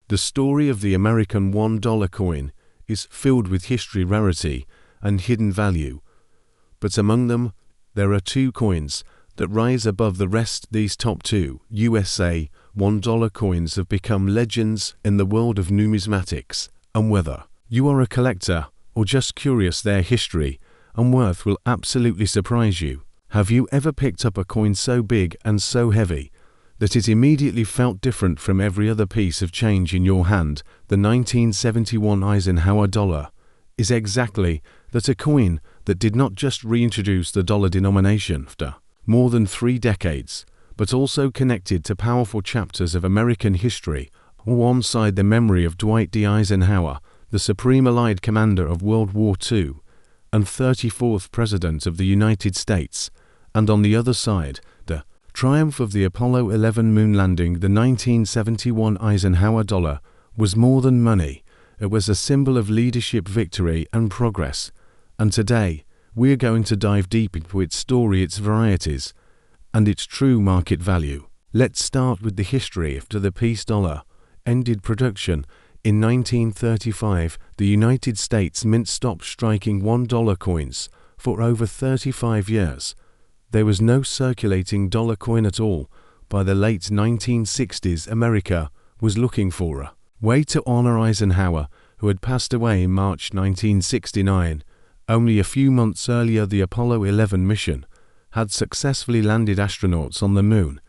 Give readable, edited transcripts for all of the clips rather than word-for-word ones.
The story of the American $1 coin is filled with history, rarity, and hidden value. But among them, there are two coins that rise above the rest. These top two USA $1 coins have become legends in the world of numismatics, and whether you are a collector or just curious, their history and worth will absolutely surprise you. Have you ever picked up a coin so big and so heavy that it immediately felt different from every other piece of change in your hand? The 1971 Eisenhower dollar is exactly that, a coin that did not just reintroduce the dollar denomination after more than 3 decades, but also connected to powerful chapters of American history, alongside the memory of Dwight D. Eisenhower, the Supreme Allied Commander of World War II and 34th President of the United States, and on the other side, the triumph of the Apollo 11 moon landing. The 1971 Eisenhower dollar was more than money. It was a symbol of leadership, victory, and progress. And today, we're going to dive deep into its story, its varieties, and its true market value. Let's start with the history. After the peace dollar ended production in 1935, the United States Mint stopped striking $1 coins for over 35 years. There was no circulating dollar coin at all. By the late 1960s, America was looking for a way to honor Eisenhower, who had passed away in March 1969. Only a few months earlier, the Apollo 11 mission had successfully landed astronauts on the moon,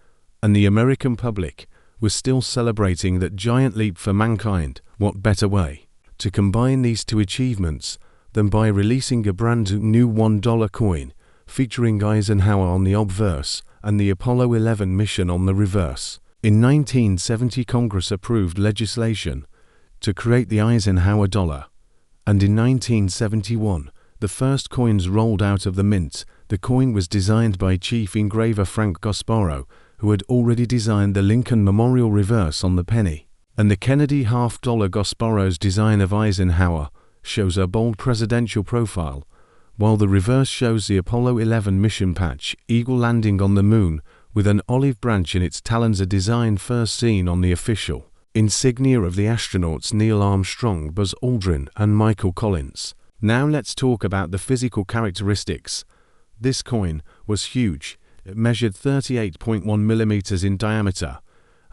and the American public was still celebrating that giant leap for mankind. What better way to combine these two achievements than by releasing a brand new $1 coin featuring Eisenhower on the obverse and the Apollo 11 mission on the reverse? In 1970, Congress approved legislation to create the Eisenhower dollar, and in 1971, the first coins rolled out of the mint. The coin was designed by chief engraver Frank Gasparro, who had already designed the Lincoln Memorial reverse on the penny, and the Kennedy $half. Gasparro's design of Eisenhower shows a bold presidential profile, while the reverse shows the Apollo 11 mission patch eagle landing on the moon with an olive branch in its talons, a design first seen on the official insignia of the astronauts Neil Armstrong, Buzz Aldrin, and Michael Collins. Now let's talk about the physical characteristics. This coin was huge. It measured 38.1 millimeters in diameter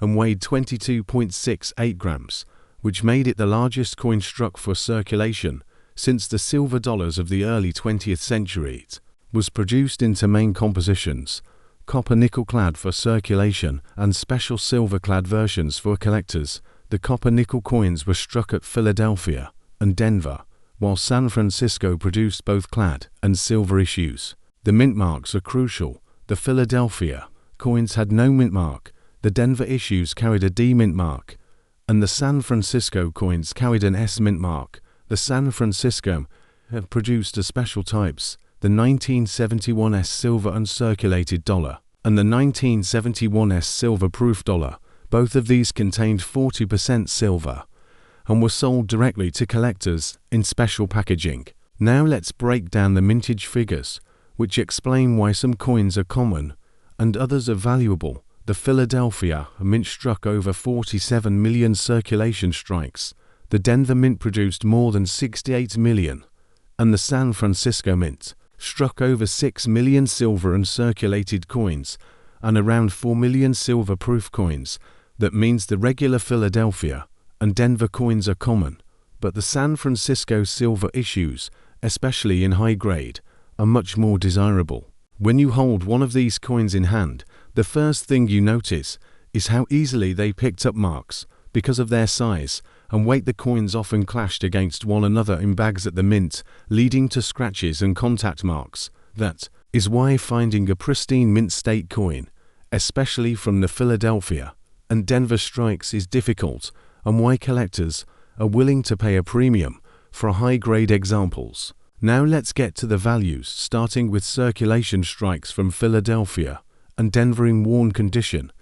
and weighed 22.68 grams, which made it the largest coin struck for circulation since the silver dollars of the early 20th century. It was produced into main compositions: copper nickel-clad for circulation and special silver-clad versions for collectors. The copper-nickel coins were struck at Philadelphia and Denver, while San Francisco produced both clad and silver issues. The mint marks are crucial. The Philadelphia coins had no mint mark, the Denver issues carried a D mint mark, and the San Francisco coins carried an S mint mark. The San Francisco have produced a special types: the 1971 S silver uncirculated dollar and the 1971 S silver proof dollar. Both of these contained 40% silver and were sold directly to collectors in special packaging. Now let's break down the mintage figures, which explain why some coins are common and others are valuable. The Philadelphia mint struck over 47 million circulation strikes. The Denver mint produced more than 68 million, and the San Francisco mint struck over 6 million silver uncirculated coins and around 4 million silver proof coins. That means the regular Philadelphia and Denver coins are common, but the San Francisco silver issues, especially in high grade, are much more desirable. When you hold one of these coins in hand, the first thing you notice is how easily they picked up marks. Because of their size and weight, the coins often clashed against one another in bags at the mint, leading to scratches and contact marks. That is why finding a pristine mint state coin, especially from the Philadelphia and Denver strikes, is difficult, and why collectors are willing to pay a premium for high-grade examples. Now let's get to the values, starting with circulation strikes from Philadelphia and Denver in worn condition.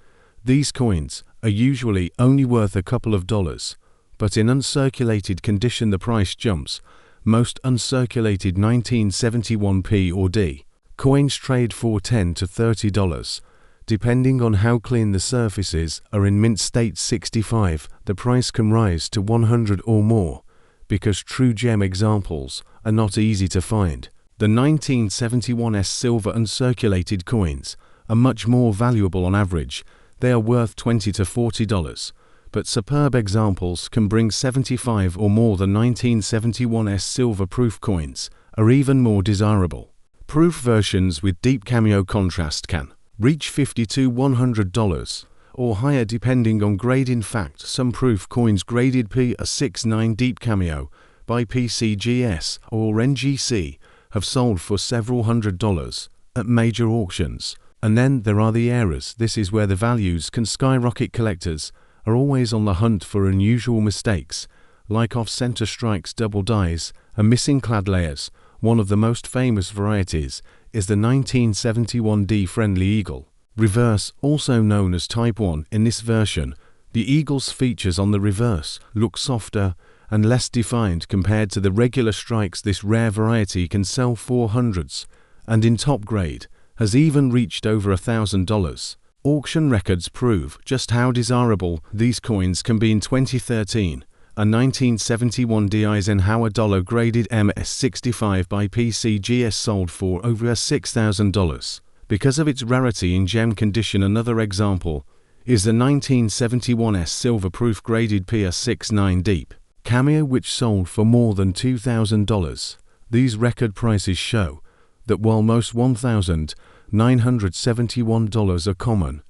These coins are usually only worth a couple of dollars, but in uncirculated condition the price jumps. Most uncirculated 1971 P or D coins trade for $10 to $30. Depending on how clean the surfaces are in mint state 65, the price can rise to 100 or more, because true gem examples are not easy to find. The 1971s silver uncirculated coins are much more valuable on average. They are worth $20 to $40, but superb examples can bring 75 or more. The 1971s silver proof coins are even more desirable. Proof versions with deep cameo contrast can reach $50 to $100 or higher depending on grade. In fact, some proof coins graded P69 deep cameo by PCGS or NGC have sold for several $100s at major auctions. And then there are the errors. This is where the values can skyrocket. Collectors are always on the hunt for unusual mistakes, like off-center strikes, double dies, and missing clad layers. One of the most famous varieties is the 1971D Friendly Eagle reverse, also known as Type 1. In this version, the eagle's features on the reverse look softer and less defined compared to the regular strikes. This rare variety can sell for hundreds, and in top grade has even reached over $1,000. Auction records prove just how desirable these coins can be. In 2013, a 1971D Eisenhower dollar graded MS65 by PCGS sold for over $6,000 because of its rarity in gem condition. Another example is the 1971s silver proof graded PS69 deep cameo, which sold for more than $2,000. These record prices show that while most $1,971 are common,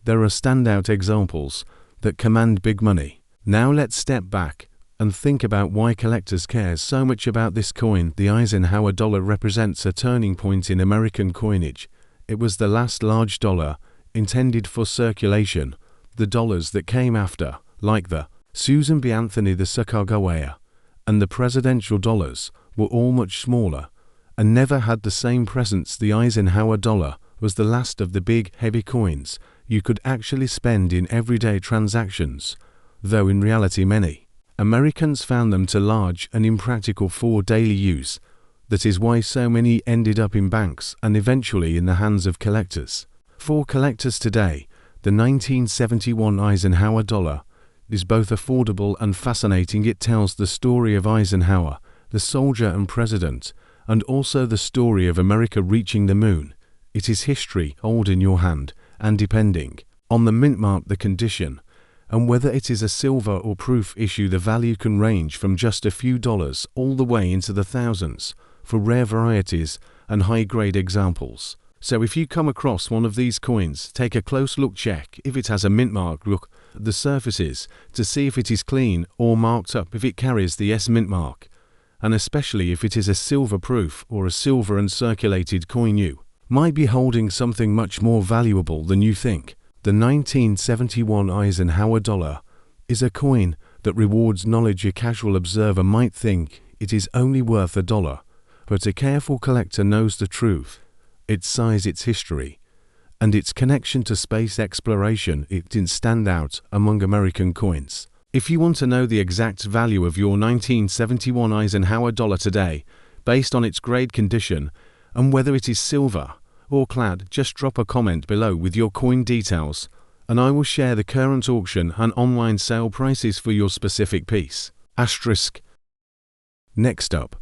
there are standout examples that command big money. Now let's step back and think about why collectors care so much about this coin. The Eisenhower dollar represents a turning point in American coinage. It was the last large dollar intended for circulation. The dollars that came after, like the Susan B. Anthony, the Sacagawea, and the presidential dollars, were all much smaller and never had the same presence. The Eisenhower dollar was the last of the big, heavy coins you could actually spend in everyday transactions, though in reality many Americans found them too large and impractical for daily use. That is why so many ended up in banks and eventually in the hands of collectors. For collectors today, the 1971 Eisenhower dollar is both affordable and fascinating. It tells the story of Eisenhower, the soldier and president, and also the story of America reaching the moon. It is history, old in your hand, and depending on the mint mark, the condition, and whether it is a silver or proof issue, the value can range from just a few dollars all the way into the thousands for rare varieties and high-grade examples. So if you come across one of these coins, take a close look. Check if it has a mint mark. Look at the surfaces to see if it is clean or marked up, if it carries the S mint mark, and especially if it is a silver proof or a silver uncirculated coin. You might be holding something much more valuable than you think. The 1971 Eisenhower dollar is a coin that rewards knowledge. A casual observer might think it is only worth $1, but a careful collector knows the truth. Its size, its history, and its connection to space exploration, it didn't stand out among American coins. If you want to know the exact value of your 1971 Eisenhower dollar today, based on its grade, condition, and whether it is silver or clad, just drop a comment below with your coin details, and I will share the current auction and online sale prices for your specific piece. Asterisk. Next up,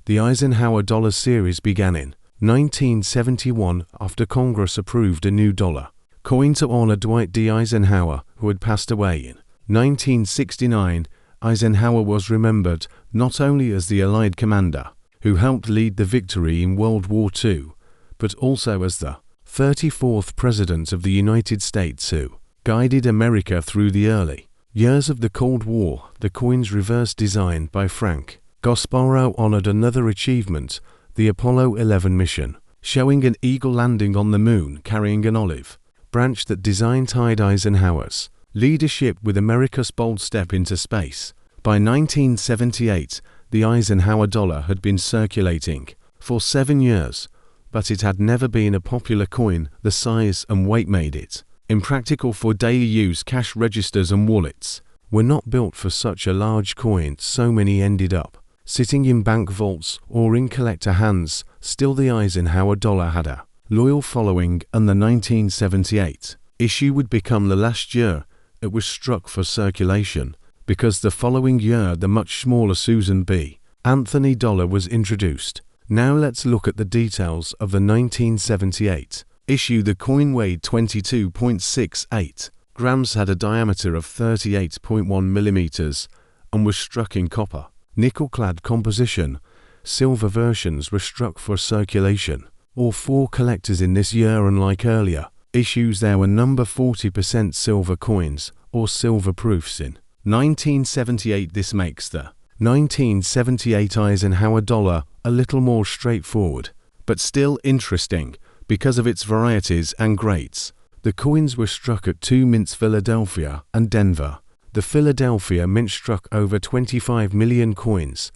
the Eisenhower dollar series began in 1971 after Congress approved a new dollar coin to honor Dwight D. Eisenhower, who had passed away in 1969. Eisenhower was remembered not only as the Allied commander who helped lead the victory in World War II, but also as the 34th President of the United States who guided America through the early years of the Cold War. The coin's reverse design by Frank Gasparro honored another achievement, the Apollo 11 mission, showing an eagle landing on the moon carrying an olive branch. That design tied Eisenhower's leadership with America's bold step into space. By 1978, the Eisenhower dollar had been circulating for 7 years, but it had never been a popular coin. The size and weight made it impractical for daily use. Cash registers and wallets were not built for such a large coin, so many ended up sitting in bank vaults or in collector hands. Still, the Eisenhower dollar had a loyal following, and the 1978 issue would become the last year it was struck for circulation, because the following year the much smaller Susan B. Anthony dollar was introduced. Now let's look at the details of the 1978 issue. The coin weighed 22.68 grams, had a diameter of 38.1 millimeters, and was struck in copper. Nickel-clad composition. Silver versions were struck for circulation, or for collectors in this year. Unlike earlier issues, there were number 40% silver coins, or silver proofs in 1978. This makes the 1978 Eisenhower dollar a little more straightforward, but still interesting because of its varieties and grades. The coins were struck at two mints, Philadelphia and Denver. The Philadelphia mint struck over 25 million coins,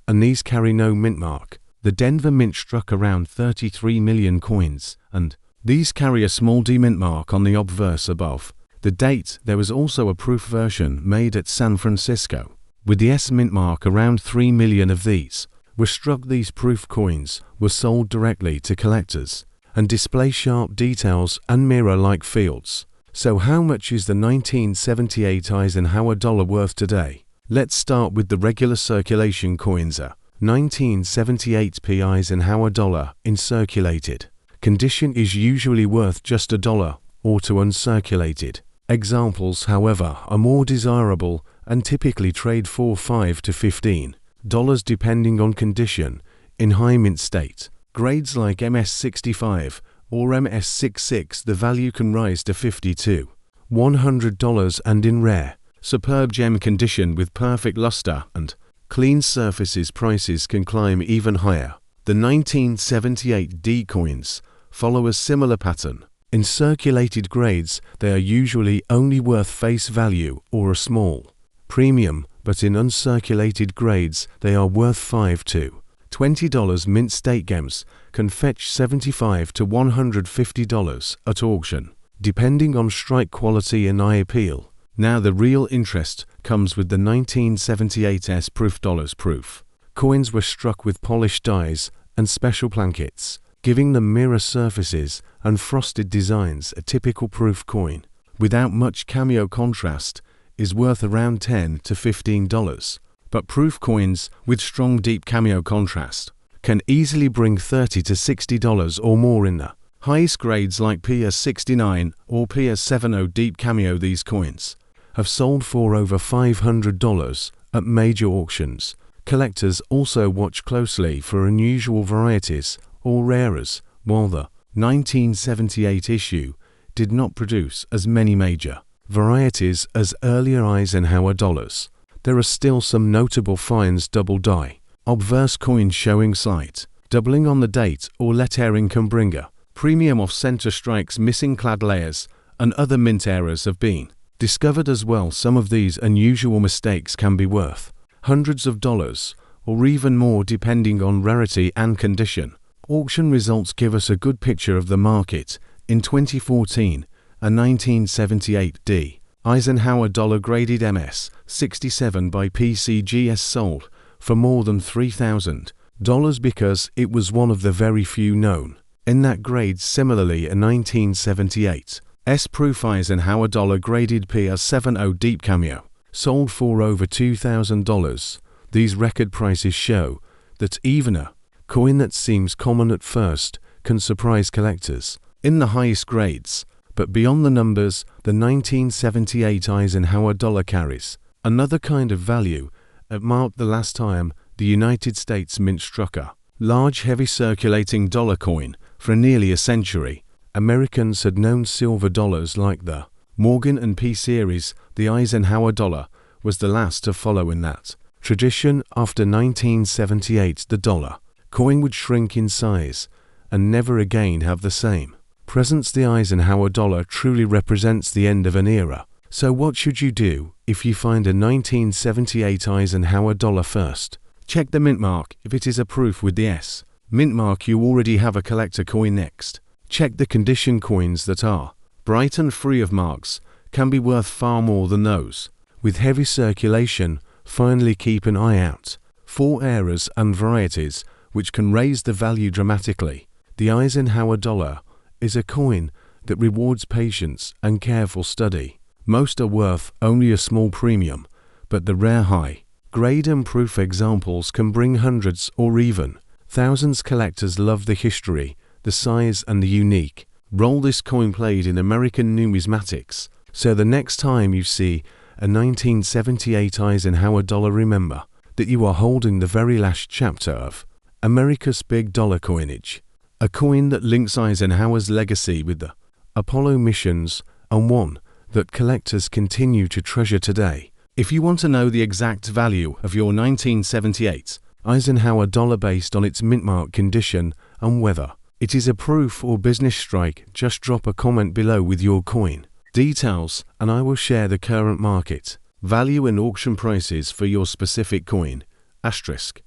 and these carry no mint mark. The Denver mint struck around 33 million coins, and these carry a small D mint mark on the obverse above the date. There was also a proof version made at San Francisco with the S mint mark. Around 3 million of these were struck. These proof coins were sold directly to collectors and display sharp details and mirror-like fields. So how much is the 1978 Eisenhower dollar worth today? Let's start with the regular circulation coins. A 1978 Eisenhower dollar in circulated condition is usually worth just $1 or to uncirculated examples, however, are more desirable and typically trade for $5 to $15 depending on condition. In high mint state grades like MS-65 or MS-66, the value can rise to $50 to $100, and in rare, superb gem condition with perfect luster and clean surfaces, prices can climb even higher. The 1978 D coins follow a similar pattern. In circulated grades, they are usually only worth face value or a small premium, but in uncirculated grades, they are worth $5 to $20. Mint state gems can fetch $75 to $150 at auction, depending on strike quality and eye appeal. Now the real interest comes with the 1978 S proof dollars. Proof coins were struck with polished dies and special plankets, giving them mirror surfaces and frosted designs. A typical proof coin, without much cameo contrast, is worth around $10 to $15, but proof coins with strong deep cameo contrast can easily bring $30 to $60 or more in the highest grades like PS69 or PS70 deep cameo. These coins have sold for over $500 at major auctions. Collectors also watch closely for unusual varieties or rares. While the 1978 issue did not produce as many major varieties as earlier Eisenhower dollars, there are still some notable finds. Double die obverse coins showing slight doubling on the date or lettering can bring a premium. Off-center strikes, missing clad layers, and other mint errors have been discovered as well. Some of these unusual mistakes can be worth hundreds of dollars or even more depending on rarity and condition. Auction results give us a good picture of the market. In 2014, a 1978 D Eisenhower dollar graded MS-67 by PCGS sold for more than $3,000 because it was one of the very few known in that grade. Similarly, a 1978 S-proof Eisenhower dollar graded PS70 deep cameo sold for over $2,000. These record prices show that even a coin that seems common at first can surprise collectors in the highest grades. But beyond the numbers, the 1978 Eisenhower dollar carries another kind of value. It marked the last time the United States mint struck a large, heavy circulating dollar coin for nearly a century. Americans had known silver dollars like the Morgan and P series. The Eisenhower dollar was the last to follow in that tradition. After 1978, the dollar coin would shrink in size and never again have the same presence. The Eisenhower dollar truly represents the end of an era. So what should you do if you find a 1978 Eisenhower dollar? First, check the mint mark. If it is a proof with the S mint mark, you already have a collector coin. Next, check the condition. Coins that are bright and free of marks can be worth far more than those with heavy circulation. Finally, keep an eye out for errors and varieties which can raise the value dramatically. The Eisenhower dollar is a coin that rewards patience and careful study. Most are worth only a small premium, but the rare high grade and proof examples can bring hundreds or even thousands. Collectors love the history, the size, and the unique role this coin played in American numismatics. So the next time you see a 1978 Eisenhower dollar, remember that you are holding the very last chapter of America's big dollar coinage, a coin that links Eisenhower's legacy with the Apollo missions, and one that collectors continue to treasure today. If you want to know the exact value of your 1978 Eisenhower dollar based on its mint mark condition and whether it is a proof or business strike, just drop a comment below with your coin details and I will share the current market value and auction prices for your specific coin. Asterisk.